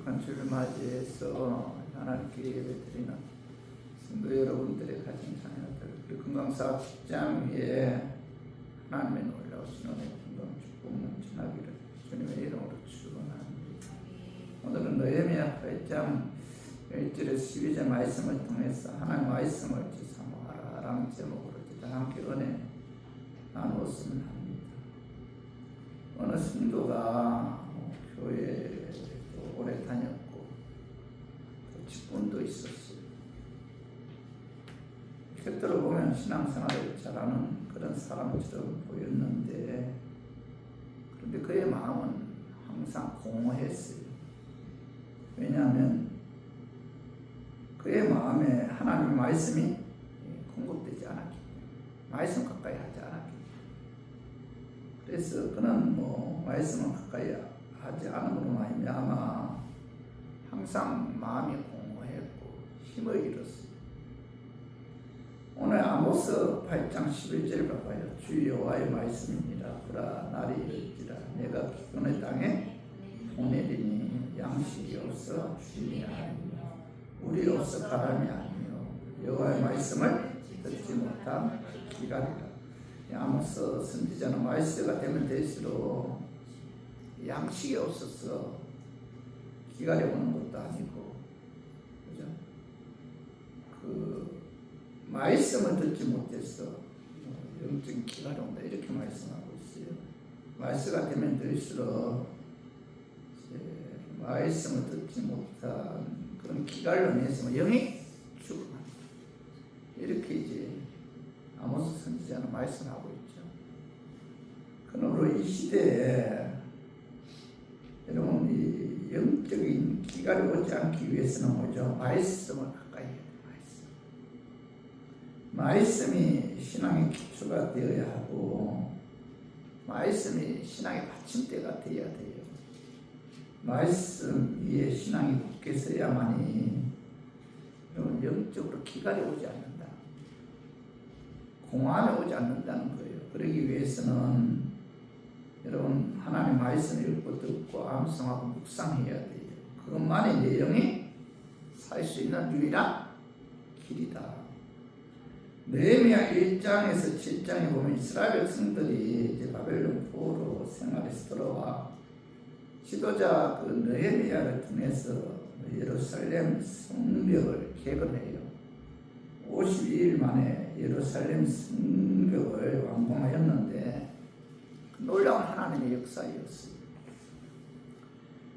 거룩한 주를 맞이해서 하나님께 예배드리는 성도 여러분들의 가진 자녀들, 그리고 금강사 직장 위에 하나님의 놀라우신 은혜, 평강, 축복 넘치나기를 주님의 이름으로 축원합니다. 오늘은 느헤미야 8장 1절에서 12절 말씀을 통해서 하나님의 말씀을 사모하라 라는 제목으로 함께 은혜 나누었으면 합니다. 어느 성도가 교회에 오래 다녔고 또 직분도 있었어요. 겉으로 보면 신앙생활을 잘하는 그런 사람처럼 보였는데, 그런데 그의 마음은 항상 공허했어요. 왜냐하면 그의 마음에 하나님의 말씀이 공급되지 않았기 때문에, 말씀 가까이 하지 않았기 때문에. 그래서 그는 말씀을 가까이 하지 않음으로 말미암아 항상 마음이 공허했고 힘을 잃었어요. 오늘 아모스 8장 11절 봐봐요. 주 여호와의 말씀이니라. 보라, 날이 이르리라. 내가 기근의 땅에 보내리니 양식이 없어 주인이 아니며 물이 없어 바람이 아니며 여호와의 말씀을 듣지 못한 기갈이라. 아모스 선지자는 말세가 되면 될수록 양식이 없어서 기갈이 오는 것도 아니고, 그죠? 그 말씀을 듣지 못해서 영적인 기갈이 온다, 이렇게 말씀하고 있어요. 말세가 되면 될수록 말씀을 듣지 못한 그런 기갈로 인해서 영이 죽어간다, 이렇게 이제 아모스 선지자는 말씀하고 있죠. 그러므로 이 시대에 여러분, 이 영적인 기갈이 오지 않기 위해서는 뭐죠? 말씀을 가까이 해야 돼요. 말씀이 신앙의 기초가 되어야 하고, 말씀이 신앙의 받침대가 되어야 돼요. 말씀 위에 신앙이 굳게 서야만이 여러분 영적으로 기갈이 오지 않는다, 공허함이 오지 않는다는 거예요. 그러기 위해서는 여러분 하나님의 말씀을 읽고 듣고 암송하고 묵상해야 돼요. 그것만이 내 영이 살 수 있는 유일한 길이다. 느헤미야 1장에서 7장에 보면 이스라엘 백성들이 이제 바벨론 포로 생활에서 돌아와 지도자 그 느헤미야를 통해서 예루살렘 성벽을 개건해요. 52일 만에 예루살렘 성벽을 완공하였는데 놀라운 하나님의 역사였어요.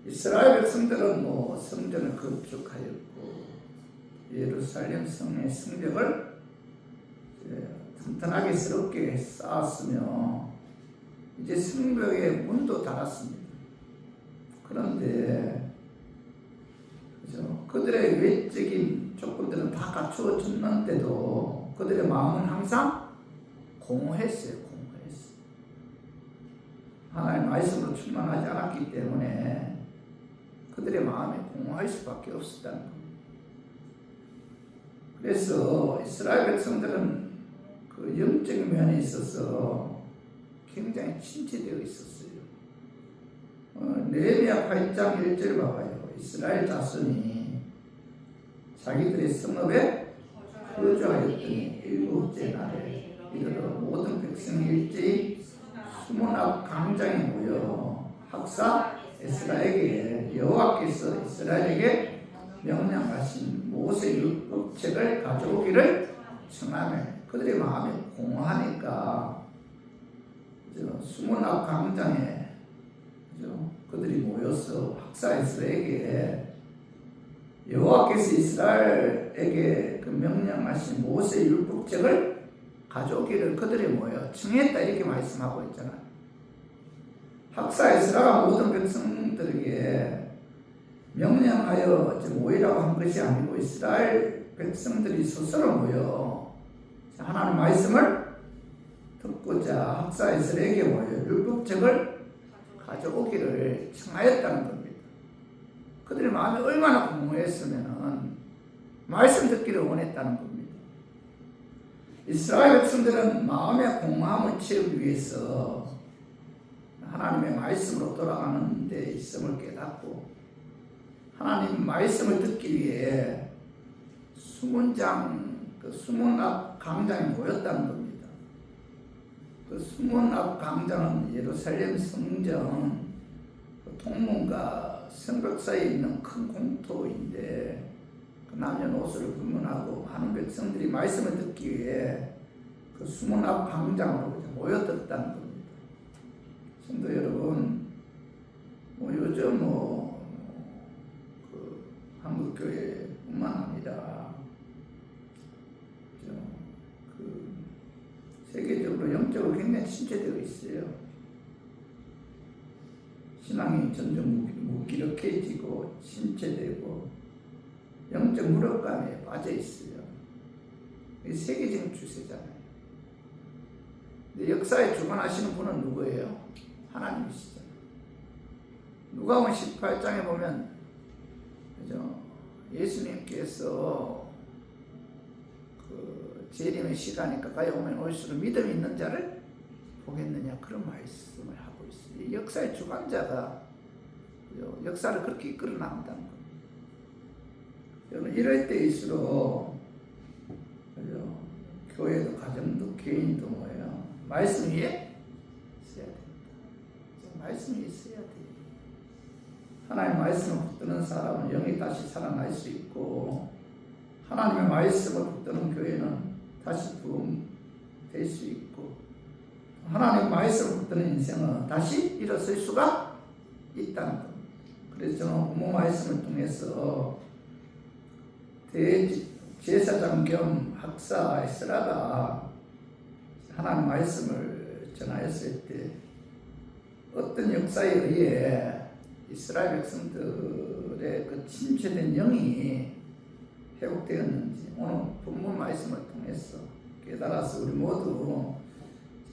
이스라엘 백성들은 성전을 건축하였고 예루살렘 성의 성벽을 튼튼하게 새롭게 쌓았으며 이제 성벽의 문도 닫았습니다. 그런데 그죠? 그들의 외적인 조건들은 다 갖추어졌는데도 그들의 마음은 항상 공허했어요. 하나님의 말씀으로 충만하지 않았기 때문에 그들의 마음이 공허할 수밖에 없었다는 겁니다. 그래서 이스라엘 백성들은 그 영적인 면에 있어서 굉장히 침체되어 있었어요. 느헤미야 8장 1절 봐봐요. 이스라엘 자손이 자기들의 성읍에 거주하였더니 일곱째 날에 이르러 모든 백성이 일제히 수문학 광장에 모여 학사 에스라에게 여호와께서 이스라엘에게 명령하신 모세 율법책을 가져오기를 청하며 그들의 마음이 공허하니까 수문학 광장에 그들이 모여서 학사 에스라에게 여호와께서 이스라엘에게 그 명령하신 모세 율법책을 가져오기를 그들이 모여 청했다, 이렇게 말씀하고 있잖아요. 학사 에스라가 모든 백성들에게 명령하여 모이라고 한 것이 아니고 이스라엘 백성들이 스스로 모여 하나님의 말씀을 듣고자 학사 에스라에게 모여 율법책을 가져오기를 청하였다는 겁니다. 그들의 마음이 얼마나 공허했으면 말씀 듣기를 원했다는 겁니다. 이스라엘 백성들은 마음의 공허함을 채우기 위해서 하나님의 말씀으로 돌아가는 데 있음을 깨닫고 하나님 말씀을 듣기 위해 수문장, 그 수문 앞 광장에 모였다는 겁니다. 그 수문 앞 광장은 예루살렘 성전 그 동문과 성벽 사이에 있는 큰 공터인데 그 남녀노소를 불문하고 많은 백성들이 말씀을 듣기 위해 그 수문 앞 광장으로 모여들었다는 겁니다. 성도 여러분, 요즘 그 한국교회뿐만 아니라 그 세계적으로 영적으로 굉장히 침체되어 있어요. 신앙이 점점 무기력해지고 침체되고 영적 무력감에 빠져 있어요. 이게 세계적인 추세잖아요. 근데 역사에 주관하시는 분은 누구예요? 하나님이시잖아요. 누가복음 18장에 보면 그죠? 예수님께서 그 재림의 시간이 가까이 오면 올수록 믿음이 있는 자를 보겠느냐 그런 말씀을 하고 있어요. 이 역사의 주관자가 그죠? 역사를 그렇게 이끌어 나간다는 겁니다. 여러분 이럴 때일수록 그죠? 교회도 가정도 개인도 뭐예요? 말씀 위에 써야 됩니다. 말씀 위에 써야 돼요. 하나님의 말씀을 붙드는 사람은 영이 다시 살아날 수 있고 하나님의 말씀을 붙드는 교회는 다시 부흥될 수 있고 하나님의 말씀을 붙드는 인생은 다시 일어설 수가 있다는 겁니다. 그래서 저는 부모 말씀을 통해서 제사장 겸 학사 에스라가 하나님 말씀을 전하였을 때 어떤 역사에 의해 이스라엘 백성들의 그 침체된 영이 회복되었는지 오늘 본문 말씀을 통해서 깨달아서 우리 모두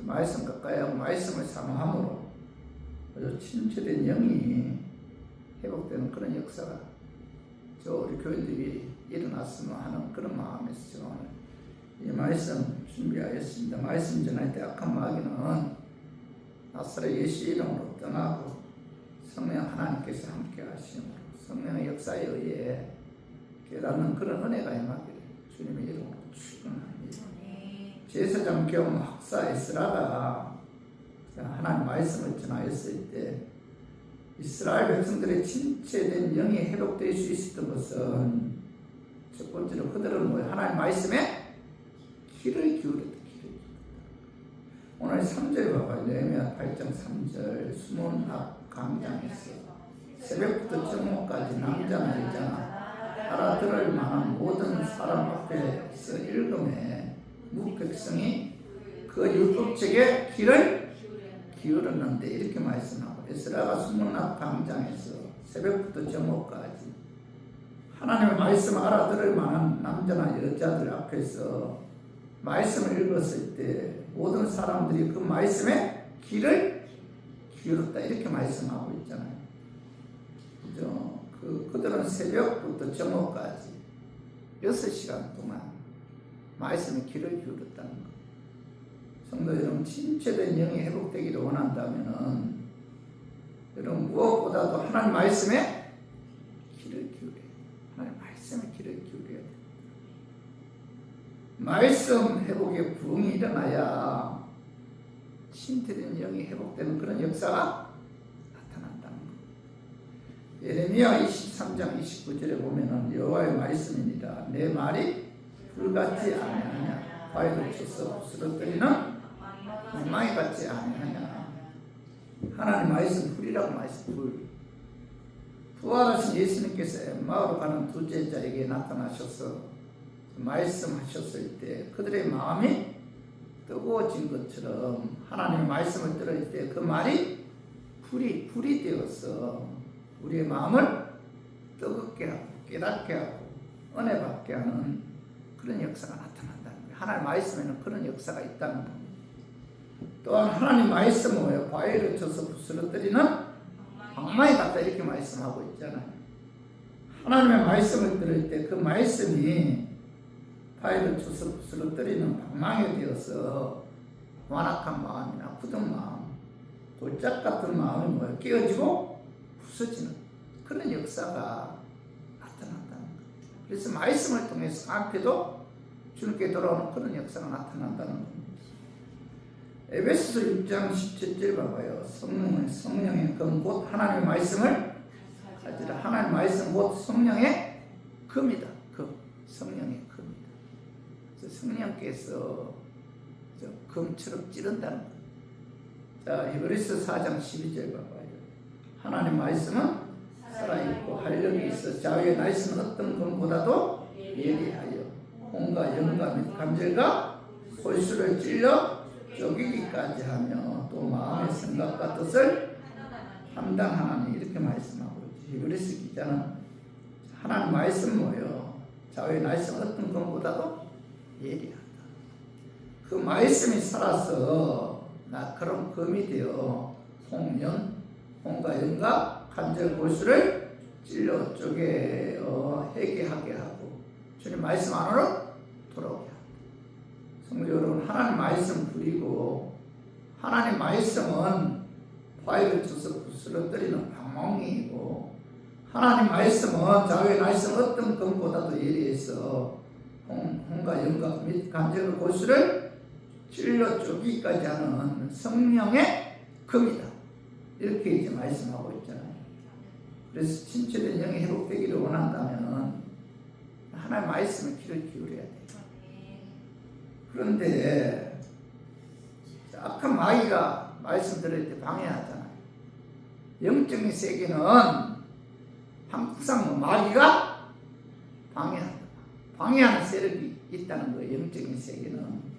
말씀 가까이 하고 말씀을 사모함으로 침체된 영이 회복되는 그런 역사가 저 우리 교인들이 일어났으면 하는 그런 마음에서 제가 오늘 이 말씀 준비하였습니다. 말씀 전할 때 악한 마귀는 나사렛 예수 이름으로 떠나고 성령 하나님께서 함께 하심으로 성령의 역사에 의해 깨닫는 그런 은혜가 임하기를 주님의 이름으로 축원합니다. 제사장 겸 학사 에스라가 하나님 말씀을 전하였을 때 이스라엘 백성들의 침체된 영이 회복될 수 있었던 것은 첫 번째로 그들은 하나님 말씀에 귀를 기울였다. 오늘 3절 봐봐요. 느헤미야 8장 3절 수문 앞 광장에서 새벽부터 정오까지 남자나 여자나 알아들을 만한 모든 사람 앞에서 읽음에 무백성이 그 율법책에 귀를 기울였는데 이렇게 말씀하고 에스라가 수문 앞 광장에서 새벽부터 정오까지 하나님의 말씀 알아들을 만한 남자나 여자들 앞에서 말씀을 읽었을 때 모든 사람들이 그 말씀에 귀를 기울였다 이렇게 말씀하고 있잖아요. 그죠? 그들은 새벽부터 정오까지 6시간 동안 말씀에 귀를 기울였다는 것. 성도 여러분, 침체된 영이 회복되기를 원한다면 여러분 무엇보다도 하나님 말씀에 귀를 기울여야 돼요. 하나님 말씀에 귀를 기울여야 돼요. 말씀 회복의 부흥이 일어나야 침체된 영이 회복되는 그런 역사가 나타난다는 것. 예레미야 23장 29절에 보면은 여호와의 말씀입니다. 내 말이 불같지 아니하냐 바위를 쳐서 부스러뜨리는 엉망이 같지 아니하냐. 하나님 말씀 불이라고 말씀 불. 부활하신 예수님께서 엠마오로 가는 두 제자에게 나타나셔서 말씀하셨을 때 그들의 마음이 뜨거워진 것처럼 하나님의 말씀을 들을 때 그 말이 불이 되어서 우리의 마음을 뜨겁게 하고 깨닫게 하고 은혜 받게 하는 그런 역사가 나타난다는 거예요. 하나님 말씀에는 그런 역사가 있다는 겁니다. 또한 하나님 말씀을 바위를 쳐서 부스러뜨리는 엉망이 같다 이렇게 말씀하고 있잖아요. 하나님의 말씀을 들을 때 그 말씀이 바위를 쳐서 부스러뜨리는 방망이 되어서 완악한 마음이나 굳은 마음, 골짝 같은 마음이 깨어지고 부서지는 그런 역사가 그래서 말씀을 통해서 앞에도 주님께 돌아오는 그런 역사가 나타난다는 겁니다. 에베소서 6장 17절 봐봐요. 성령의 금 곧 하나님의 말씀을 가지라. 하나님의 말씀 곧 성령의 금이다. 성령의 금이다. 그래서 성령께서 금처럼 찌른다는 거예요. 자, 히브리서 4장 12절 봐봐요. 하나님 말씀은 살아있고 활력이 있어 자유의 말씀은 어떤 금보다도 예리하여 혼과 영과 및 감절과 골수를 찔러 쪼개기까지 하며 또 마음의 생각과 뜻을 판단하나니 이렇게 말씀하고 있지. 히브리서 기자는 하나님 말씀 뭐예요? 자유의 말씀은 어떤 금보다도 예리하다. 그 말씀이 살아서 나 그런 금이 되어 혼과 영과 간절 골수를 찔러 쪼개 회개하게 하고 주님 말씀 안으로 돌아오게 하고. 성도 여러분, 하나님 말씀 부리고 하나님 말씀은 바위를 쳐서 부스러뜨리는 방망이이고 하나님 말씀은 자유의 말씀 어떤 금보다도 예리해서 혼과 영과 및 간절과 골수를 찔러 쪼기까지 하는 성령의 금이다. 이렇게 이제 말씀하고 있잖아요. 그래서 신체된 영이 회복되기를 원한다면 하나님 말씀에 귀를 기울여야 돼요. 그런데 악한 마귀가 말씀 들을 때 방해하잖아요. 영적인 세계는 항상 마귀가 방해한다. 방해하는 세력이 있다는 거예요. 영적인 세계는.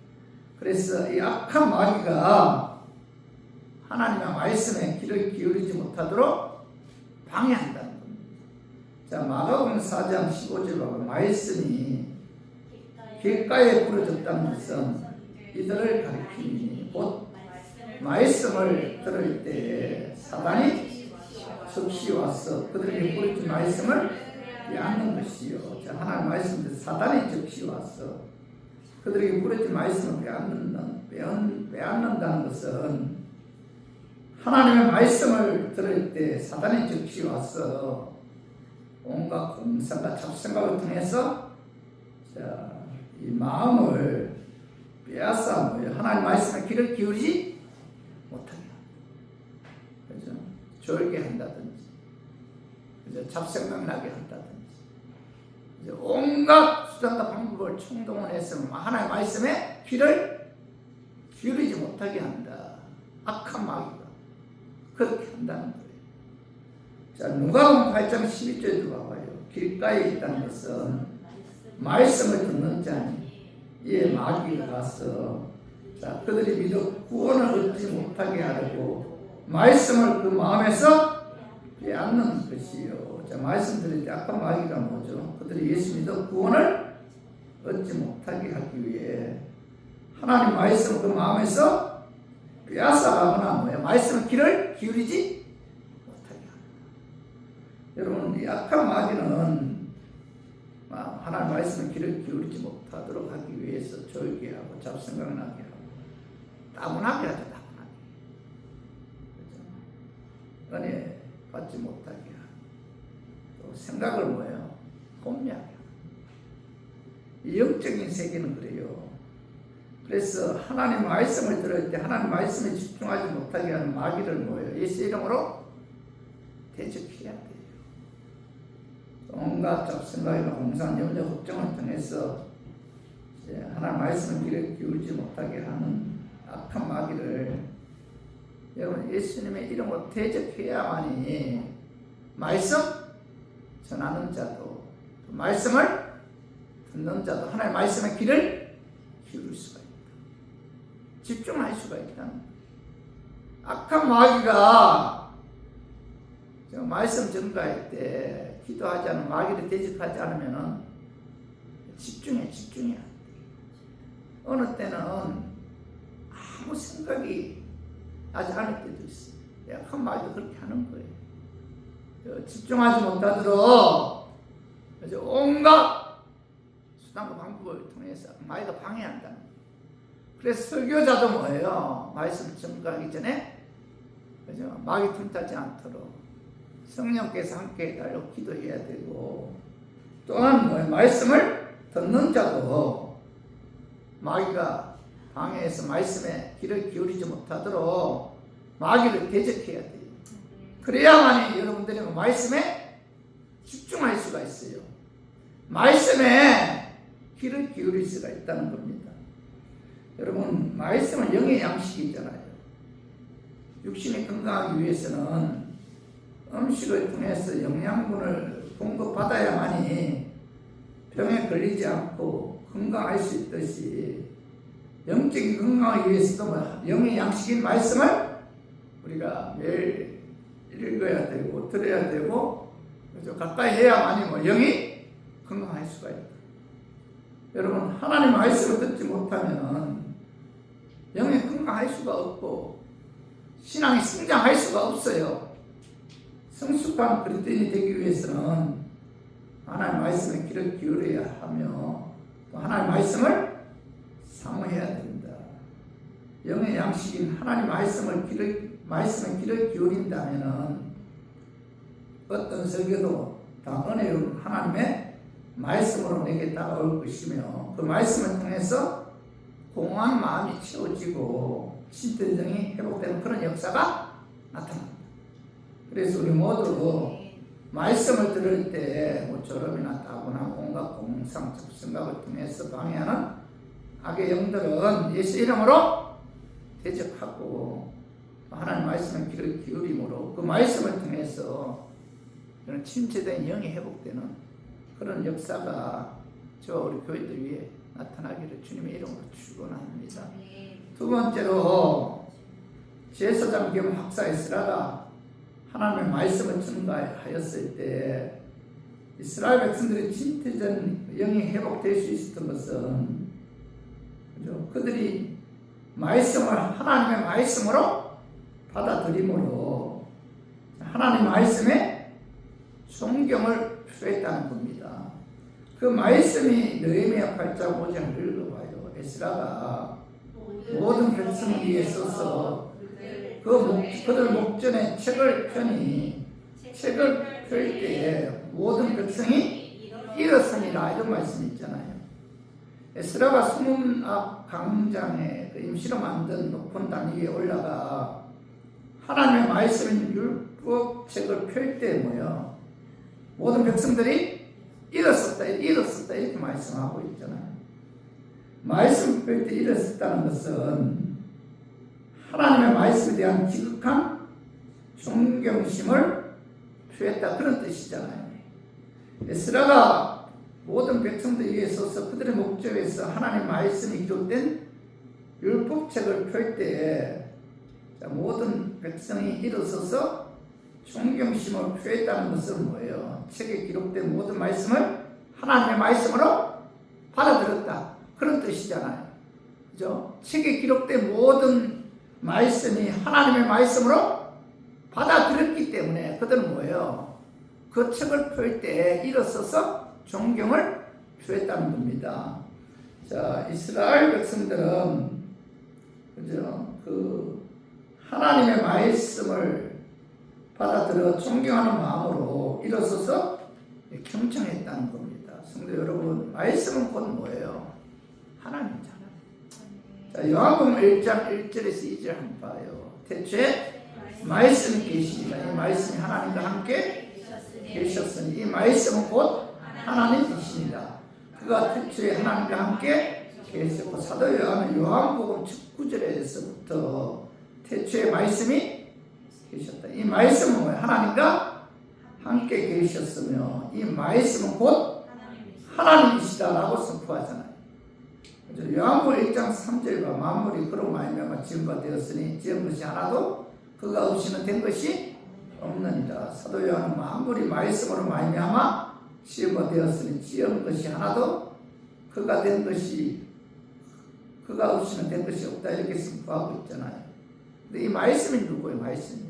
그래서 이 악한 마귀가 하나님의 말씀에 귀를 기울이지 못하도록 방해한다는 겁니다. 자, 마가복음 4장 15절 보면 말씀이 길가에 부러졌다는 것은 이들을 가리키니 곧 말씀을 들을 때 사단이 즉시 와서 그들에게 부러진 말씀을 빼앗는 것이요. 자, 하나님 말씀인데 사단이 즉시 와서 그들에게 부러진 말씀을 빼앗는다는 것은 하나님의 말씀을 들을 때 사단이 즉시 와서 온갖 공상과 잡생각을 통해서 이 마음을 빼앗아 하나님 말씀에 귀를 기울이지 못하게 합니다. 그죠? 졸게 한다든지, 그죠? 잡생각 나게 한다든지, 그죠? 온갖 수단과 방법을 총동원해서 하나님 말씀에 귀를 기울이지 못하게 한다. 악한 마귀가 그렇게 한다는 거예요. 자, 누가복음 8장 12절도 봐봐요. 길가에 있다는 것은 말씀을 듣는 자니 이에 마귀가 가서 자, 그들이 믿어 구원을 얻지 못하게 하려고 말씀을 그 마음에서 빼앗는 것이요. 자, 말씀 들을 때 악한 마귀가 뭐죠? 그들이 예수 믿어 구원을 얻지 못하게 하기 위해 하나님 말씀을 그 마음에서 빼앗아가거나 뭐야? 말씀의 귀를 기울이지 못하게 합니다. 여러분, 이 악한 마귀는 하나님 말씀의 귀를 기울이지 못하도록 하기 위해서 졸게 하고 잡생각 나게 하고 따분하게 하죠. 따분하게. 그렇죠? 은혜 받지 못하게 하고 또 생각을 뭐예요? 혼미하게 하고. 이 영적인 세계는 그래요. 그래서 하나님 말씀을 들을 때 하나님 말씀에 집중하지 못하게 하는 마귀를 뭐예요? 예수 이름으로 대적해야 돼요. 온갖 잡생각이나 공산, 염려, 걱정을 통해서 하나님 말씀을 귀를 기울이지 못하게 하는 악한 마귀를 여러분 예수님의 이름으로 대적해야만이 말씀 전하는 자도 말씀을 듣는 자도 하나님 말씀의 귀를 기울일 수가 있다. 집중할 수가 있다는 거예요. 악한 마귀가 말씀 전가할 때 기도하지 않으면 마귀를 대적하지 않으면 집중해야 돼. 어느 때는 아무 생각이 나지 않을 때도 있어요. 악한 마귀가 그렇게 하는 거예요. 집중하지 못하도록 온갖 수단과 방법을 통해서 마귀가 방해한다는 거예요. 그래서 설교자도 뭐예요? 말씀 전가하기 전에 그죠? 마귀 틈타지 않도록 성령께서 함께 해달라고 기도해야 되고 또한 말씀을 듣는 자도 마귀가 방해해서 말씀에 귀를 기울이지 못하도록 마귀를 대적해야 돼요. 그래야만이 여러분들이 말씀에 집중할 수가 있어요. 말씀에 귀를 기울일 수가 있다는 겁니다. 여러분, 말씀은 영의 양식이잖아요. 육신이 건강하기 위해서는 음식을 통해서 영양분을 공급받아야만이 병에 걸리지 않고 건강할 수 있듯이 영적인 건강을 위해서도 영의 양식인 말씀을 우리가 매일 읽어야 되고 들어야 되고 가까이 해야만이 영이 건강할 수가 있다. 여러분, 하나님 말씀을 듣지 못하면 영이 건강할 수가 없고 신앙이 성장할 수가 없어요. 성숙한 그리스도인이 되기 위해서는 하나님 말씀에 귀를 기울여야 하며 또 하나님 말씀을 사모해야 됩니다. 영의 양식인 하나님 말씀에 귀를 기울인다면 어떤 설교도 다 은혜로운 하나님의 말씀으로 내게 다가올 것이며 그 말씀을 통해서 공허한 마음이 채워지고 신천정이 회복되는 그런 역사가 나타납니다. 그래서 우리 모두 말씀을 들을 때 졸음이나 따분한 온갖 공상, 잡생각을 통해서 방해하는 악의 영들은 예수 이름으로 대적하고 하나님 말씀에 귀를 기울임으로 그 말씀을 통해서 침체된 영이 회복되는 그런 역사가 저 우리 교회들 위해 나타나기를 주님의 이름으로 축원합니다. 두 번째로 제사장 겸 학사 에스라가 하나님의 말씀을 전가하였을 때 이스라엘 백성들의 침체된 영이 회복될 수 있었던 것은 그들이 말씀을 하나님의 말씀으로 받아들임으로 하나님 말씀에 존경을 표했다는 겁니다. 그 말씀이 느헤미야 8장 5장을 읽어봐요. 에스라가 모든 백성을 위해 써서 그들 목전에 책을 펴니 책을 펼 때에 모든 백성이 일었으니라 이런 말씀이 있잖아요. 에스라가 수문 앞 광장에 임시로 만든 높은 단 위에 올라가 하나님의 말씀인 율법책을 펼 때 뭐요? 모든 백성들이 일었었다 이렇게 말씀하고 있잖아요. 말씀 펼 때 일었었다는 것은 하나님의 말씀에 대한 지극한 존경심을 표했다 그런 뜻이잖아요. 에스라가 모든 백성들 위에 서서 그들의 목적에서 하나님 말씀이 기록된 율법책을 펼 때 모든 백성이 일어서서 존경심을 표했다는 것은 뭐예요? 책에 기록된 모든 말씀을 하나님의 말씀으로 받아들였다 그런 뜻이잖아요. 그죠? 책에 기록된 모든 말씀이 하나님의 말씀으로 받아들였기 때문에 그들은 뭐예요? 그 책을 펼 때 일어서서 존경을 표했다는 겁니다. 자, 이스라엘 백성들은 그죠? 그 하나님의 말씀을 받아들여 존경하는 마음으로 일어서서 경청했다는 겁니다. 성도 여러분, 말씀은 곧 뭐예요? 하나님이잖아요. 자, 요한복음 1장 1절에서 2절 한번 봐요. 태초에 말씀이 계시니라. 이 말씀이 하나님과 함께 계셨으니 이 말씀은 곧 하나님이시니라. 그가 태초에 하나님과 함께 계셨고 사도 요한은 요한복음 19절에서부터 태초에 말씀이 계셨다. 이 말씀은 뭐예요? 하나님과 함께 계셨으며 이 말씀은 곧 하나님이시다라고 선포하잖아요. 요한복음 1장 3절과 만물이 그로 말미암아 지은 바 되었으니 지은 것이 하나도 그가 없이는 된 것이 없느니라. 사도 요한은 만물이 말씀으로 말미암아 지은 바 되었으니 지은 것이 하나도 그가 된 것이 그가 없이는 된 것이 없다 이렇게 선포하고 있잖아요. 근데 이 말씀이 누구예요? 말씀이.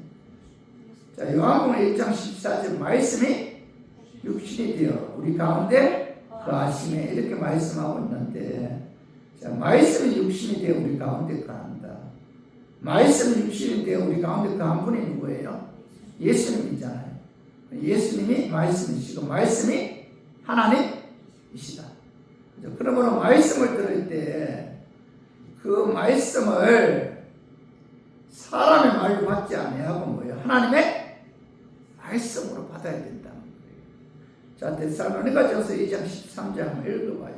자, 요한복음 1장 14절 말씀이 육신이 되어 우리 가운데 거하시네 이렇게 말씀하고 있는데 자, 말씀이 육신이 되어 우리 가운데 거한다. 말씀이 육신이 되어 우리 가운데 거한 분이 누구예요? 예수님이잖아요. 예수님이 말씀이시고 말씀이 하나님이시다. 그러므로 말씀을 들을 때 그 말씀을 사람의 말로 받지 아니하고 뭐예요? 하나님의 말씀으로 받아야 된다는 거예요. 자, 데살로니가전서 2장 13절 한번 읽어봐요.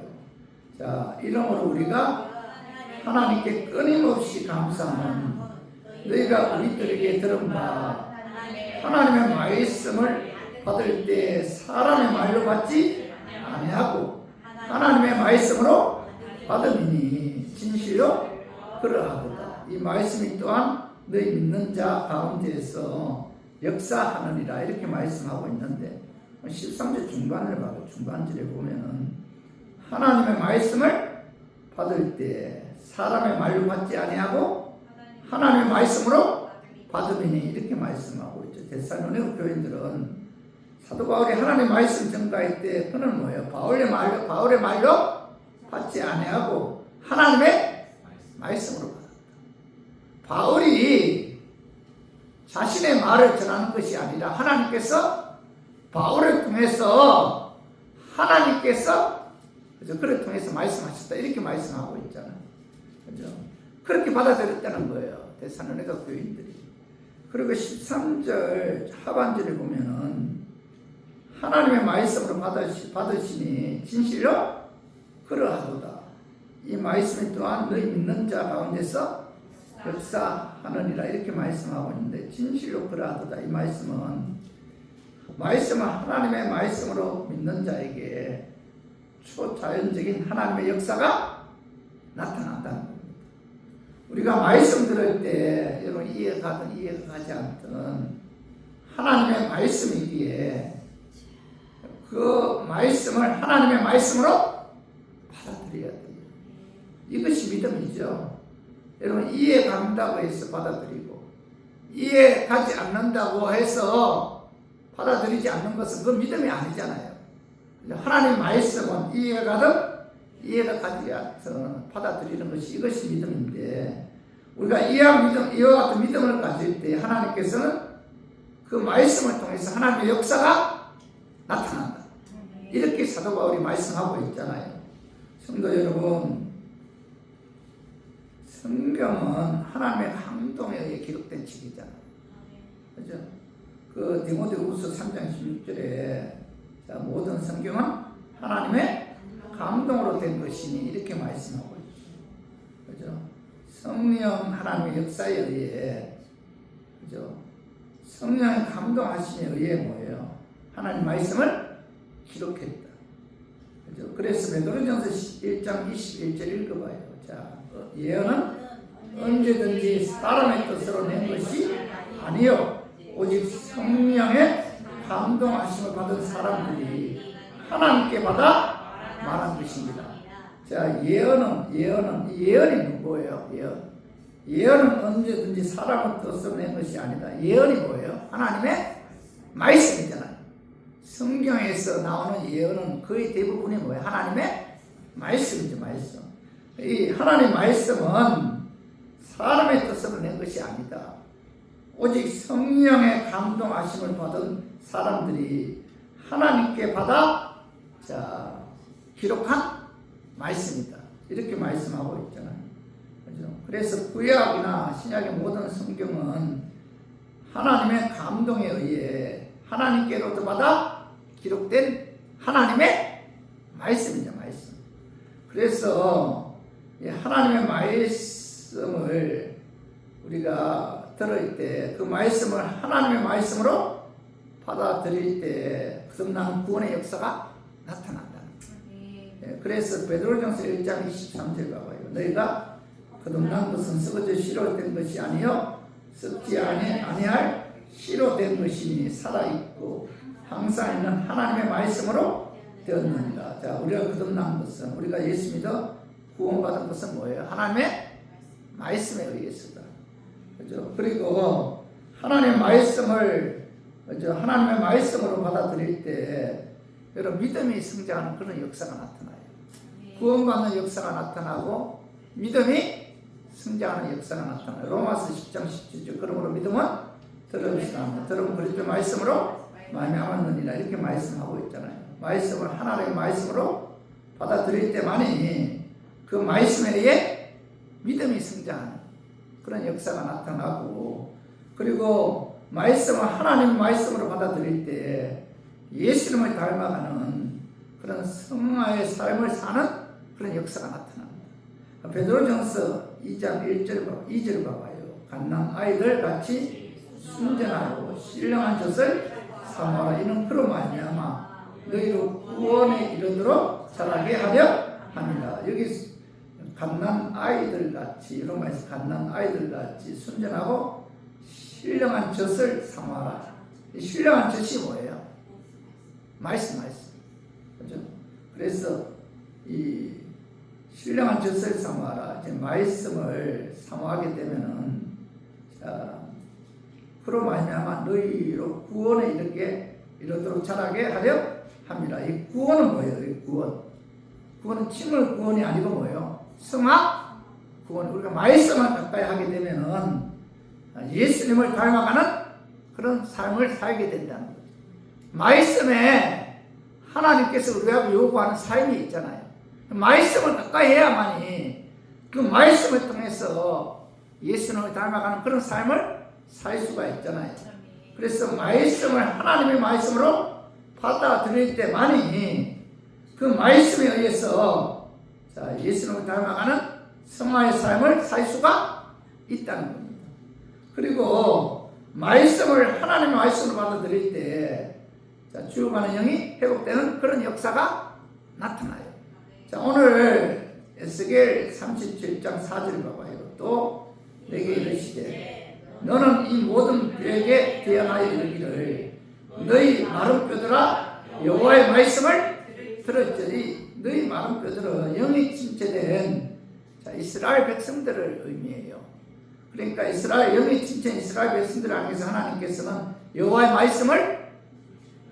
자, 이러므로 우리가 하나님께 끊임없이 감사하는 너희가 우리들에게 들은 바 하나님의 말씀을 받을 때 사람의 말로 받지 아니하고 하나님의 말씀으로 받음이니 진실로 그러하도다. 이 말씀이 또한 너희 믿는 자 가운데에서 역사하느니라 이렇게 말씀하고 있는데 13절 중반을 봐도 중반절에 보면은 하나님의 말씀을 받을 때 사람의 말로 받지 아니하고 하나님의 말씀으로 받음이니 이렇게 말씀하고 있죠. 데살로니가 교인들은 사도 바울이 하나님의 말씀 전가할 때 그는 뭐예요? 바울의 말로 받지 아니하고 하나님의 말씀으로 받았다. 바울이 자신의 말을 전하는 것이 아니라 하나님께서 바울을 통해서 하나님께서 그를 통해서 말씀하셨다 이렇게 말씀하고 있잖아요. 그죠? 그렇게 받아들였다는 거예요. 데살로니가 교인들이. 그리고 13절 하반절에 보면은 하나님의 말씀으로 받으시니 진실로 그러하도다. 이 말씀이 또한 너희 믿는 자 가운데서 역사하느니라 이렇게 말씀하고 있는데 진실로 그러하도다. 이 말씀은 하나님의 말씀으로 믿는 자에게 초자연적인 하나님의 역사가 나타난다는 겁니다. 우리가 말씀 들을 때 여러분 이해가 가든 이해가 가지 않든 하나님의 말씀이기에 그 말씀을 하나님의 말씀으로 받아들여야 돼요. 이것이 믿음이죠. 여러분 이해 간다고 해서 받아들이고 이해 가지 않는다고 해서 받아들이지 않는 것은 그 믿음이 아니잖아요. 하나님 말씀은 이해가 가든 이해가 가지 않든 받아들이는 것이 이것이 믿음인데 우리가 이와 같은 믿음을 가질 때 하나님께서는 그 말씀을 통해서 하나님의 역사가 나타난다. 이렇게 사도 바울이 말씀하고 있잖아요. 성도 여러분, 성경은 하나님의 감동에 의해 기록된 책이잖아요. 그죠? 그 디모데후서 3장 16절에 모든 성경은 하나님의 감동으로 된 것이니 이렇게 말씀하고 있죠. 그죠? 성령 하나님의 역사에 의해, 그죠? 성령의 감동하심에 의해 뭐예요? 하나님 말씀을 기록했다. 그죠? 그래서 베드로전서 1장 21절 읽어봐요. 자, 예언은 언제든지 사람의 뜻으로 낸 것이 아니요 오직 성령의 감동하심을 받은 사람들이 하나님께 받아 말한 것입니다. 자, 예언이 뭐예요? 예언은 언제든지 사람의 뜻으로 낸 것이 아니다. 예언이 뭐예요? 하나님의 말씀이잖아요. 성경에서 나오는 예언은 거의 대부분이 뭐예요? 하나님의 말씀이죠, 말씀. 이 하나님의 말씀은 사람의 뜻으로 낸 것이 아니다. 오직 성령의 감동하심을 받은 사람들이 하나님께 받아 기록한 말씀이다. 이렇게 말씀하고 있잖아요. 그죠? 그래서 구약이나 신약의 모든 성경은 하나님의 감동에 의해 하나님께로부터 받아 기록된 하나님의 말씀이죠, 말씀. 그래서 하나님의 말씀을 우리가 들을 때 그 말씀을 하나님의 말씀으로 받아들일 때 거듭난 구원의 역사가 나타난다. 그래서 베드로전서 1장 23절 봐봐요. 너희가 거듭난 것은 썩어져 씨로 된 것이 아니요 썩지 아니할 씨로 된 것이니 살아있고 항상 있는 하나님의 말씀으로 되었느니라. 자, 우리가 거듭난 것은 우리가 예수 믿어 구원받은 것은 뭐예요? 하나님의 말씀에 의해서다. 그죠? 그리고 하나님의 말씀을 하나님의 말씀으로 받아들일 때 여러분 믿음이 성장하는 그런 역사가 나타나요. 구원받는 역사가 나타나고 믿음이 성장하는 역사가 나타나요. 로마서 10장 17절 그러므로 믿음은 들음이시라. 들음은 그리스도의 말씀으로 말미암았느니라 이렇게 말씀하고 있잖아요. 말씀을 하나님의 말씀으로 받아들일 때만이 그 말씀에 의해 믿음이 성장하는 그런 역사가 나타나고, 그리고 말씀을 하나님의 말씀으로 받아들일 때 예수님을 닮아가는 그런 성화의 삶을 사는 그런 역사가 나타납니다. 베드로전서 2장 2절 봐봐요. 갓난 아이들 같이 순전하고 신령한 젖을 사모하라. 이는 그로 말미암아 너희로 구원에 이르도록 자라게 하려 합니다. 여기 갓난 아이들 같이, 로마에서 갓난 아이들 같이 순전하고 신령한 젖을 사모하라. 이 신령한 젖이 뭐예요? 말씀. 그죠? 그래서 이 신령한 젖을 사모하라. 이제 말씀을 사모하게 되면은, 그로 말미암아 너희로 구원에 이르도록 자라게 하려 합니다. 이 구원은 뭐예요? 이 구원은 침을 구원이 아니고 뭐예요? 성화 구원. 우리가 말씀을 가까이 하게 되면은 예수님을 닮아가는 그런 삶을 살게 된다는 거죠. 말씀에 하나님께서 우리하고 요구하는 삶이 있잖아요. 말씀을 가까이 해야만이 그 말씀을 통해서 예수님을 닮아가는 그런 삶을 살 수가 있잖아요. 그래서 말씀을 하나님의 말씀으로 받아들일 때만이 그 말씀에 의해서 예수님을 닮아가는 성화의 삶을 살 수가 있다는 겁니다. 그리고 말씀을 하나님의 말씀으로 받아들일 때 죽어가는 영이 회복되는 그런 역사가 나타나요. 자, 오늘 에스겔 37장 4절 봐봐요. 또 내게 이르시되 너는 이 모든 뼈에게 대언하여 이르기를 너희 마른 뼈들아 여호와의 말씀을 들었으니, 너희 마른 뼈들은 영이 침체된 이스라엘 백성들을 의미해요. 그러니까 이스라엘 영이 침체된 이스라엘 백성들을 향해서 하나님께서는 여호와의 말씀을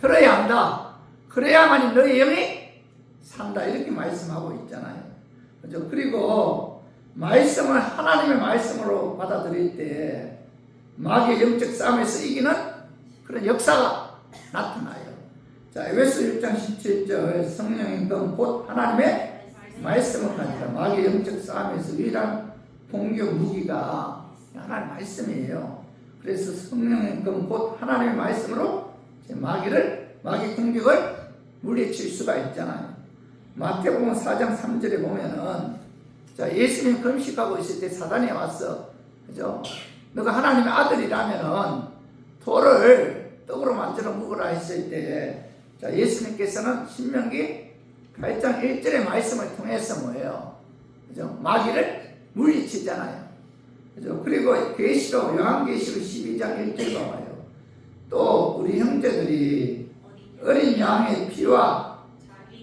들어야 한다. 그래야만이 너희 영이 산다. 이렇게 말씀하고 있잖아요. 그죠? 그리고 말씀을 하나님의 말씀으로 받아들일 때 마귀의 영적 싸움에서 이기는 그런 역사가 나타나요. 자, 에베소 6장 17절 성령의 검 곧 하나님의 말씀을 가지라. 마귀의 영적 싸움에서 유일한 공격 무기가 하나님의 말씀이에요. 그래서 성령의 검 곧 하나님의 말씀으로 마귀 공격을 물리칠 수가 있잖아요. 마태복음 4장 3절에 보면은, 자, 예수님이 금식하고 있을 때 사단이 왔어. 그죠? 너가 하나님의 아들이라면은 돌을 떡으로 만들어 먹으라 했을 때, 자, 예수님께서는 신명기 8장 1절의 말씀을 통해서 뭐예요? 그죠? 마귀를 물리치잖아요. 그죠? 그리고 계시록, 요한계시록 12장 1절 봐봐요. 또 우리 형제들이 어린 양의 피와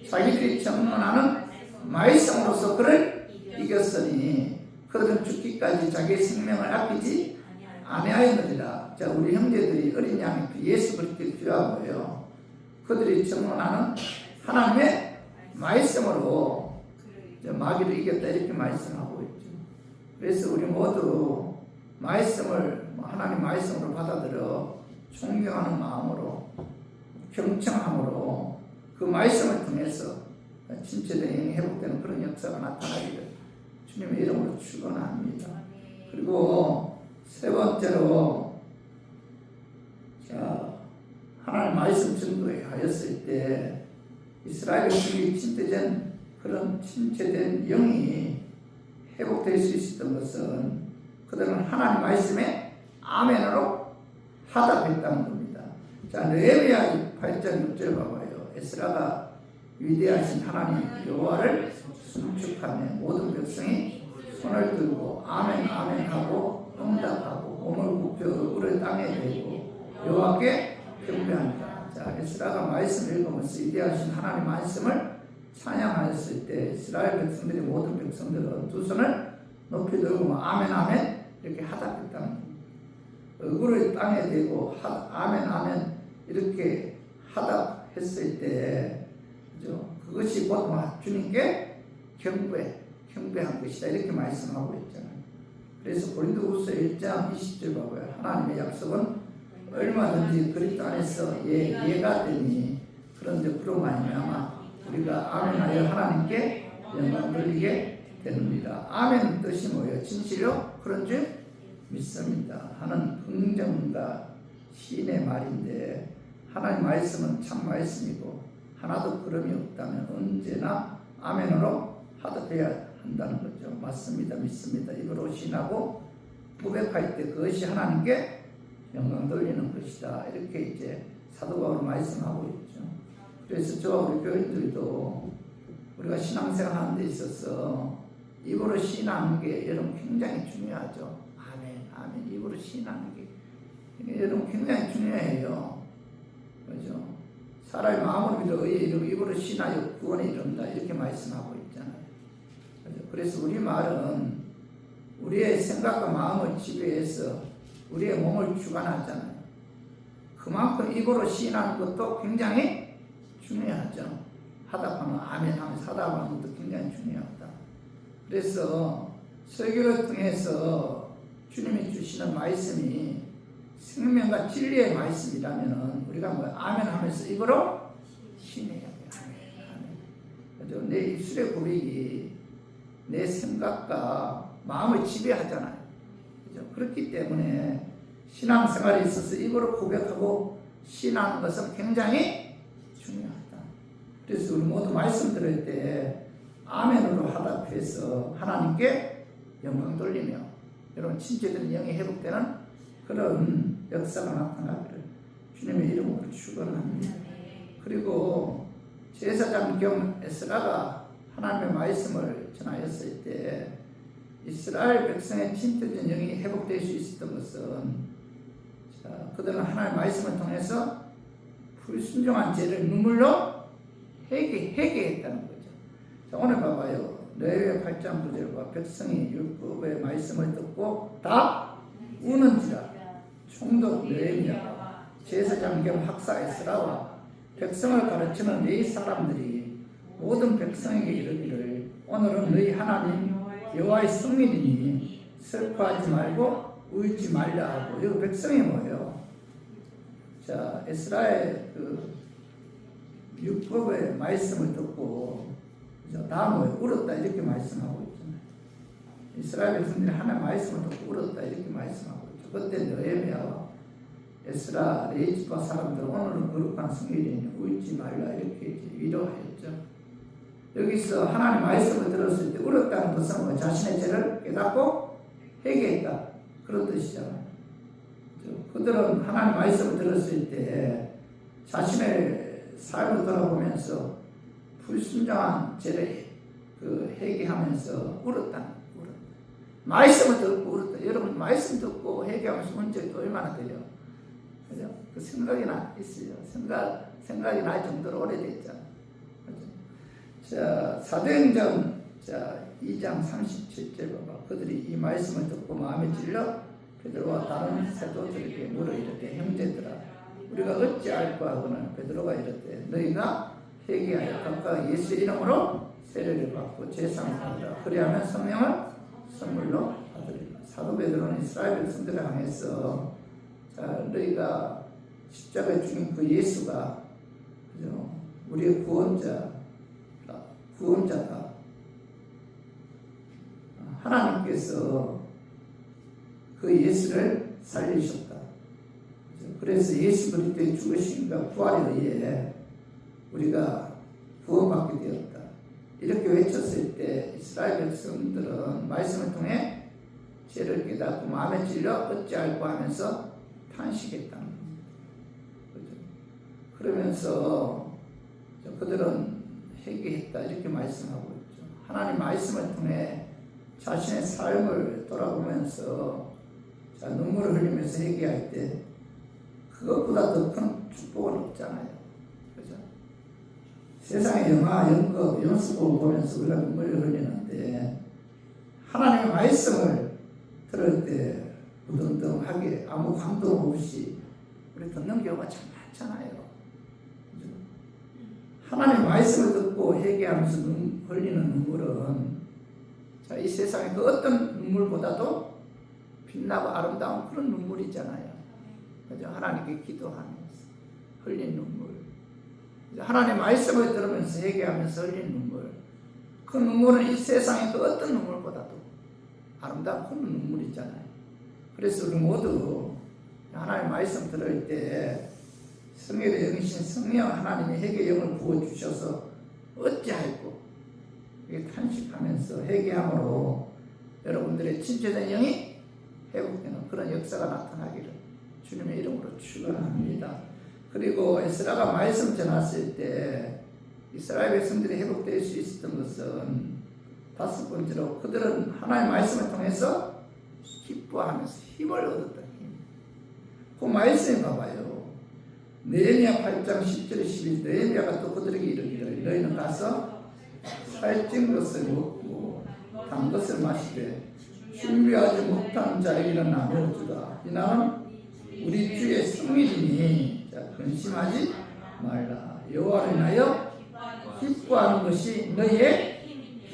자기들이 증언하는 말씀으로서 그를 이겼으니 그들은 죽기까지 자기의 생명을 아끼지 아니하였느니라. 자, 우리 형제들이 어린 양의 피, 예수 그리스도의 피와 뭐예요? 그들이 증언하는 하나님의 말씀으로 마귀를 이겼다, 이렇게 말씀하고 있죠. 그래서 우리 모두 말씀을 하나님 말씀으로 받아들여 존경하는 마음으로, 경청함으로 그 말씀을 통해서 침체된 영이 회복되는 그런 역사가 나타나기를 주님의 이름으로 축원합니다. 그리고 세 번째로, 자, 하나님 말씀 증거에 하였을 때 이스라엘 백성이 침체된 영이 회복될 수 있었던 것은 그들은 하나님 말씀에 아멘으로 하답했다는 겁니다. 자, 느헤미야 8장 6절 봐봐요. 에스라가 위대하신 하나님 여호와를 순축하며 모든 백성이 손을 들고 아멘 아멘 하고 응답하고 몸을 굽혀 얼굴을 땅에 대고 여호와께 경배한다. 자, 에스라가 말씀 읽으면서 위대하신 하나님 말씀을 찬양하였을 때 이스라엘 백성들이, 모든 백성들은 두 손을 높이 들고 아멘 아멘 이렇게 하답했다는 겁니다. 얼굴을 땅에 대고 아멘 아멘 이렇게 하답했을 때, 그죠? 그것이 곧 주님께 경배한 것이다, 이렇게 말씀하고 있잖아요. 그래서 고린도후서 1장 20절 봐봐요. 하나님의 약속은 얼마든지 그리스도 안에서 예가 되니 그런데 그로 말미암아 우리가 아멘하여 하나님께 영광 돌리게 됩니다. 아멘 뜻이 뭐예요? 진실로 그런 줄 믿습니다 하는 긍정과 시인의 말인데, 하나님 말씀은 참 말씀이고 하나도 그름이 없다면 언제나 아멘으로 하답해야 한다는 거죠. 맞습니다, 믿습니다, 입으로 신하고 고백할 때 그것이 하나님께 영광 돌리는 것이다, 이렇게 이제 사도 바울은 말씀하고 있죠. 그래서 저와 우리 교인들도 우리가 신앙생활 하는 데 있어서 입으로 신하는 게 여러분 굉장히 중요하죠. 아멘, 아멘. 입으로 신하는 게 여러분 굉장히 중요해요. 그죠? 사람의 마음으로 믿어 입으로 신하여 구원에 이른다, 이렇게 말씀하고 있잖아요. 그죠? 그래서 우리 말은 우리의 생각과 마음을 지배해서 우리의 몸을 주관하잖아요. 그만큼 입으로 시인하는 것도 굉장히 중요하죠. 하답하면 아멘 하면서 하답하는 것도 굉장히 중요하다. 그래서 설교를 통해서 주님이 주시는 말씀이 생명과 진리의 말씀이라면 우리가 뭐 아멘 하면서 입으로 시인해야 돼요. 아멘, 아멘. 내 입술의 고백이 내 생각과 마음을 지배하잖아요. 그죠? 그렇기 때문에 신앙생활에 있어서 입으로 고백하고 신앙하는 것은 굉장히 중요하다. 그래서 우리 모두 말씀 들을 때 아멘으로 하답해서 하나님께 영광 돌리며 여러분 친지들 영이 회복되는 그런 역사가 나타나기를 주님의 이름으로 축원합니다. 그리고 제사장 겸 에스라가 하나님의 말씀을 전하였을 때 이스라엘 백성의 친태전 영이 회복될 수 있었던 것은, 그들은 하나님의 말씀을 통해서 불순종한 죄를 눈물로 회개했다는 거죠. 자, 오늘 봐봐요. 레위기 8장 9절과 백성이 율법의 말씀을 듣고 다 우는지라. 총독 느헤미야와 제사장 겸 학사 에스라와 백성을 가르치는 네 사람들이 모든 백성에게 이르기를 오늘은 너희 하나님 여호와의 성일이니 슬퍼하지 말고 울지 말라 하고. 여기 백성이 뭐예요? 자, 에스라의 그 율법의 말씀을 듣고 다 뭐예요? 울었다, 이렇게 말씀하고 있잖아요. 이스라엘 백성들이 하나님의 말씀을 듣고 울었다, 이렇게 말씀하고 있죠. 그때 느헤미야와 에스라 레이지파 사람들은 오늘은 거룩한 성일이니 울지 말라, 이렇게 위로하였죠. 여기서 하나님의 말씀을 들었을 때 울었다는 것은 뭐 자신의 죄를 깨닫고 회개했다, 그런 뜻이잖아요. 그들은 하나님의 말씀을 들었을 때 자신의 삶을 돌아보면서 불순종한 죄를 회개하면서 울었다. 말씀을 듣고 울었다. 여러분 말씀 듣고 회개하면서 운 적이 얼마나 돼요? 그죠? 그 생각이 있어요. 생각이 날 정도로 오래됐잖아요. 자, 사도행전 2장 37절 봐봐. 그들이 이 말씀을 듣고 마음에 찔러 베드로와 다른 사도들에게 물어 이르되 형제들아 우리가 어찌할까 하고는 베드로가 이르되 너희가 회개하여 각각 예수 이름으로 세례를 받고 제사를 받으라. 그리하면 성령을 선물로 받으리라. 사도 베드로는 이스라엘 백성들을 향해서 너희가 십자가에 죽인 그 예수가 우리의 구원자다. 하나님께서 그 예수를 살리셨다. 그래서 예수 그리스도의 죽으심과 부활에 의해 우리가 구원받게 되었다. 이렇게 외쳤을 때 이스라엘 백성들은 말씀을 통해 죄를 깨닫고 마음에 찔려 어찌할까 하면서 탄식했다는 겁니다. 그러면서 그들은 회개했다, 이렇게 말씀하고 있죠. 하나님 말씀을 통해 자신의 삶을 돌아보면서 눈물을 흘리면서 회개할 때 그것보다 더 큰 축복은 없잖아요. 그죠? 세상의 영화, 연극, 연습을 보면서 우리가 눈물을 흘리는데 하나님의 말씀을 들을 때 무덤덤하게 아무 감동 없이 우리 듣는 경우가 참 많잖아요. 그죠? 하나님의 말씀을 듣고 회개하면서 흘리는 눈물은 이 세상의 그 어떤 눈물보다도 빛나고 아름다운 그런 눈물이잖아요. 그죠? 하나님께 기도하면서 흘린 눈물. 하나님의 말씀을 들으면서 회개하면서 흘린 눈물, 그 눈물은 이 세상의 그 어떤 눈물보다도 아름다운 그 눈물이잖아요. 그래서 우리 모두 하나님의 말씀 들을 때 성령의 영이신 성령 하나님의 회개 영을 부어주셔서 어찌할꼬 탄식하면서 회개함으로 여러분들의 진짜된 영이 회복되는 그런 역사가 나타나기를 주님의 이름으로 축원합니다. 그리고 에스라가 말씀 전했을 때 이스라엘 백성들이 회복될 수 있었던 것은 다섯 번째로 그들은 하나님의 말씀을 통해서 기뻐하면서 힘을 얻었다. 그 말씀에 봐봐요. 느헤미야 8장 10절에 12절 느헤미야가 또 그들에게 이르기를 너희는 가서 살찐 것을 먹고 단 것을 마시되 준비하지 못한 자에게는 나누어주라. 이날은 우리 주의 성일이니 근심하지 말라. 여호와를 인하여 기뻐하는 것이 너희의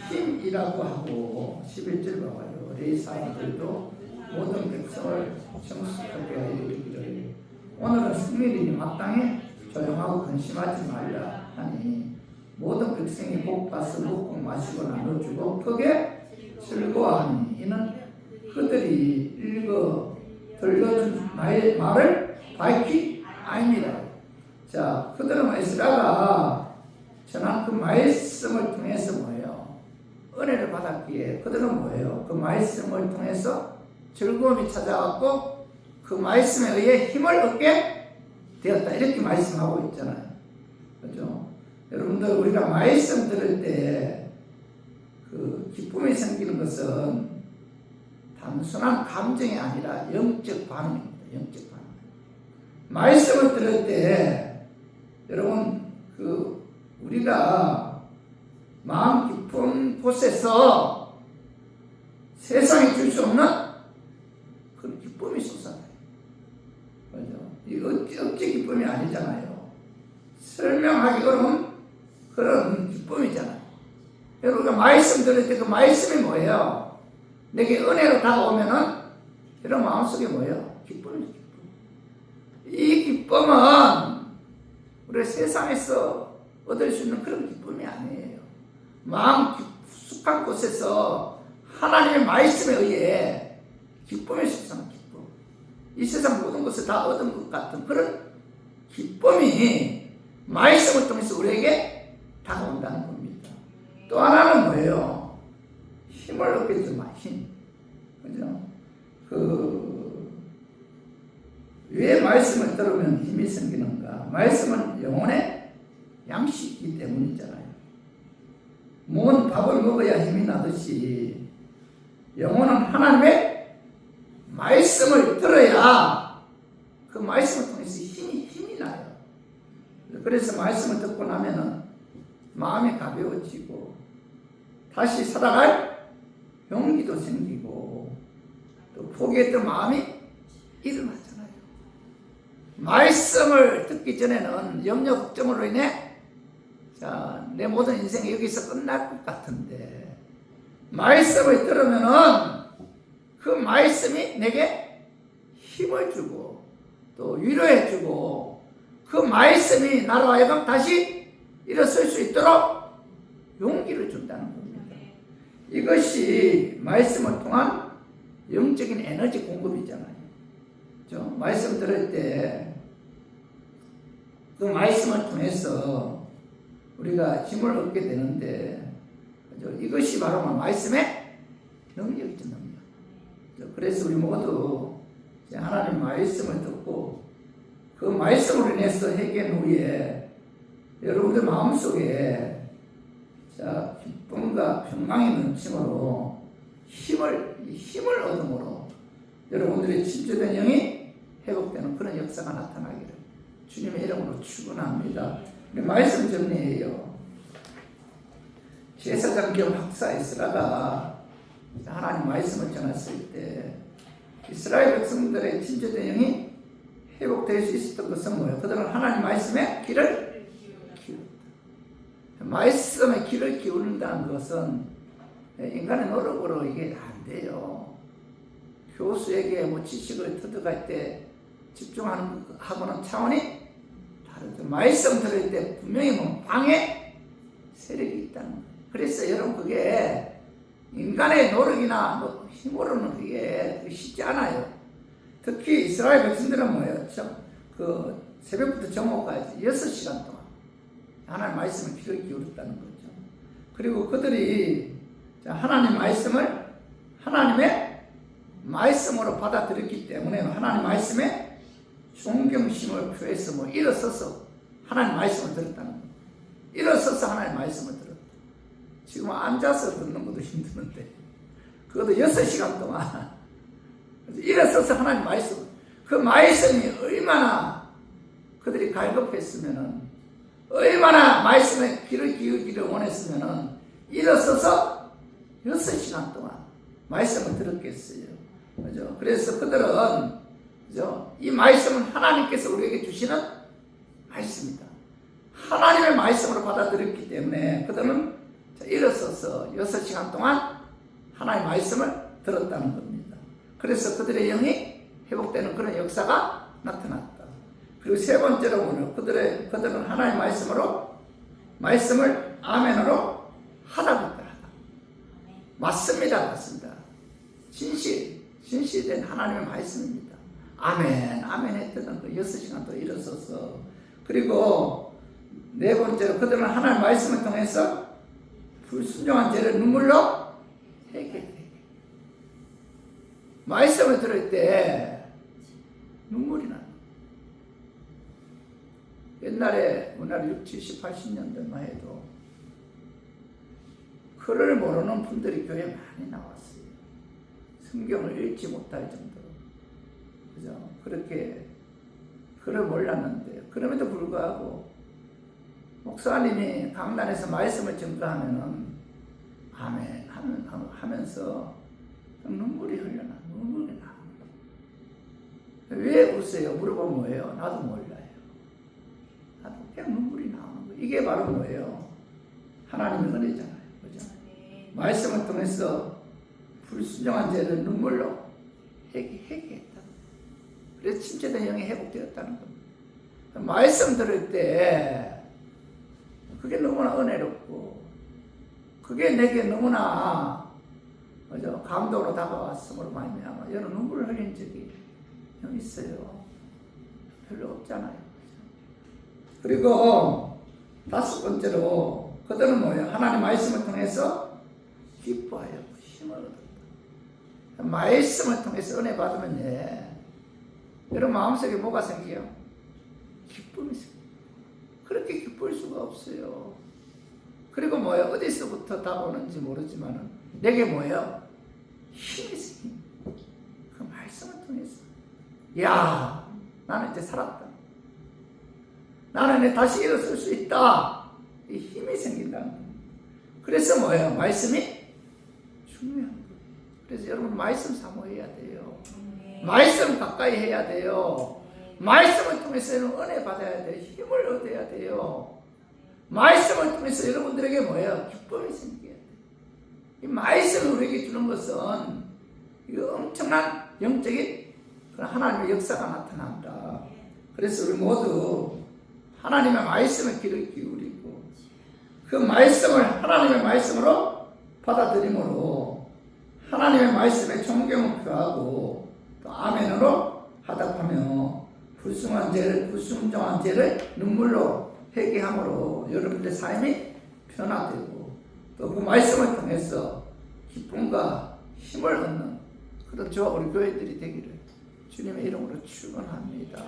힘이라고 하고 11절 봐봐요. 이 사람들도 모든 백성을 정숙하게 하여 이르기를 오늘은 성일이니 마땅히 조용하고 근심하지 말라 하니 모든 백성이 복받아 먹고 마시고 나눠주고 크게 즐거워하니 이는 그들이 들려준 나의 말을 밝히 아닙니다. 자, 그들은 에스라가 전한 그 말씀을 통해서 뭐예요? 은혜를 받았기에 그들은 뭐예요? 그 말씀을 통해서 즐거움이 찾아왔고 그 말씀에 의해 힘을 얻게 되었다. 이렇게 말씀하고 있잖아요. 그죠? 여러분들 우리가 말씀 들을 때 그 기쁨이 생기는 것은 단순한 감정이 아니라 영적 반응입니다. 영적 반응. 말씀을 들을 때 여러분 우리가 마음 깊은 곳에서 세상에 줄 수 없는 그런 기쁨이 솟아나요. 그죠? 이 억지 기쁨이 아니잖아요. 설명하기 어려운 그런 기쁨이잖아요. 우리가 말씀 들을 때 그 말씀이 뭐예요? 내게 은혜로 다가오면은 이런 마음속에 뭐예요? 기쁨이죠. 기쁨. 이 기쁨은 우리 세상에서 얻을 수 있는 그런 기쁨이 아니에요. 마음 깊숙한 곳에서 하나님의 말씀에 의해 기쁨이 솟아나는 기쁨. 이 세상 모든 것을 다 얻은 것 같은 그런 기쁨이 말씀을 통해서 우리에게 다가온다는 겁니다. 또 하나는 뭐예요? 힘을 얻게 되죠. 힘. 그죠? 왜 말씀을 들으면 힘이 생기는가? 말씀은 영혼의 양식이기 때문이잖아요. 몸은 밥을 먹어야 힘이 나듯이 영혼은 하나님의 말씀을 들어야 그 말씀을 통해서 힘이 나요. 그래서 말씀을 듣고 나면은 마음이 가벼워지고 다시 살아갈 용기도 생기고 또 포기했던 마음이 일어나잖아요. 말씀을 듣기 전에는 염려 걱정으로 인해 내 모든 인생이 여기서 끝날 것 같은데 말씀을 들으면은 그 말씀이 내게 힘을 주고 또 위로해 주고 그 말씀이 나로 하여금 다시 일어설 수 있도록 용기를 준다는 겁니다. 이것이 말씀을 통한 영적인 에너지 공급이잖아요. 그렇죠? 말씀 들을 때 그 말씀을 통해서 우리가 힘을 얻게 되는데 그렇죠? 이것이 바로 말씀의 능력이죠. 능력. 그래서 우리 모두 하나님 말씀을 듣고 그 말씀으로 인해서 회개한 후에 여러분들 마음속에 기쁨과 평강이 넘침으로 힘을 얻음으로 여러분들의 진짜된 영이 회복되는 그런 역사가 나타나기를 주님의 이름으로 축원합니다. 말씀 정리해요. 제사장 겸 학사 에스라가 하나님 말씀을 전했을 때 이스라엘 백성들의 진짜된 영이 회복될 수 있었던 것은 뭐예요? 그들은 하나님 말씀에 귀를 기울였다. 말씀에 귀를 기울인다는 것은 인간의 노력으로 이게 안 돼요. 교수에게 지식을 터득할 때 집중하는 하고는 차원이 다르죠. 말씀 들을 때 분명히 뭐 방해 세력이 있다는 거예요. 그래서 여러분 그게 인간의 노력이나 힘으로는 그게 쉽지 않아요. 특히 이스라엘 백성들은 뭐예요? 그 새벽부터 정오까지 6시간 동안 하나님 말씀을 귀를 기울였다는 거죠. 그리고 그들이 하나님 말씀을 하나님의 말씀으로 받아들였기 때문에 하나님 말씀에 존경심을 표해서 뭐 일어서서 하나님 말씀을 들었다는 거예요. 일어서서 하나님 말씀을 들었다. 지금 앉아서 듣는 것도 힘드는데 그것도 6시간 동안 일어서서 하나님 말씀, 그 말씀이 얼마나 그들이 갈급했으면은, 얼마나 말씀에 귀를 기울이기를 원했으면은 일어서서 6시간 동안 말씀을 들었겠어요. 그죠? 그래서 그들은, 그죠? 이 말씀은 하나님께서 우리에게 주시는 말씀이다. 하나님의 말씀으로 받아들였기 때문에 그들은 일어서서 6시간 동안 하나님의 말씀을 들었다는 겁니다. 그래서 그들의 영이 회복되는 그런 역사가 나타났다. 그리고 세 번째로 그들은 하나님의 말씀을 아멘으로 하다. 맞습니다. 진실된 하나님의 말씀입니다. 아멘 했던 그 6시간 또 일어서서, 그리고 네 번째로 그들은 하나님의 말씀을 통해서 불순종한 죄를 눈물로 해결해. 말씀을 들을 때 눈물이 나요. 옛날에 우리나라 60, 70, 80년대만 해도 글을 모르는 분들이 교회에 많이 나왔어요. 성경을 읽지 못할 정도로. 그죠? 그렇게 글을 몰랐는데, 그럼에도 불구하고 목사님이 강단에서 말씀을 전가하면은 아멘 하면서 눈물이 흘러나. 눈물이 나. 왜 우세요? 물어보면 뭐예요? 나도 몰라요. 나도 그냥 눈물이 나오는 거예요. 이게 바로 뭐예요? 하나님의 은혜잖아요. 그죠? 말씀을 통해서 불순종한 죄를 눈물로 회개했다. 그래서 침체된 영이 회복되었다는 겁니다. 말씀 들을 때 그게 너무나 은혜롭고, 그게 내게 너무나 그죠? 감동으로 다가왔음으로 말미암아 여러 눈물을 흘린 적이 있어요. 별로 없잖아요. 그리고 다섯 번째로 그들은 뭐예요? 하나님 말씀을 통해서 기뻐하여 힘을 얻었다. 말씀을 통해서 은혜 받으면 여러분 마음속에 뭐가 생겨요? 기쁨이 생겨요. 그렇게 기쁠 수가 없어요. 그리고 뭐예요? 어디서부터 다가오는지 모르지만은 내게 뭐예요? 힘이 생깁니다. 그 말씀을 통해서. 야, 나는 이제 살았다. 나는 이제 다시 일어설 수 있다. 이 힘이 생긴다는 겁니다. 그래서 뭐예요? 말씀이 중요한 거예요. 그래서 여러분 말씀 사모해야 돼요. 말씀 가까이 해야 돼요. 말씀을 통해서는 은혜 받아야 돼요. 힘을 얻어야 돼요. 말씀을 통해서 여러분들에게 뭐예요? 기쁨이 생겨야 돼요. 이 말씀을 우리에게 주는 것은 이 엄청난 영적인 하나님의 역사가 나타난다. 그래서 우리 모두 하나님의 말씀에 귀를 기울이고 그 말씀을 하나님의 말씀으로 받아들임으로 하나님의 말씀에 존경을 표하고 또 아멘으로 하답하며 불순종한 죄를 눈물로 회개함으로 여러분들의 삶이 변화되고 또 그 말씀을 통해서 기쁨과 힘을 얻는 그런 저와 우리 교회들이 되기를 주님의 이름으로 축원합니다.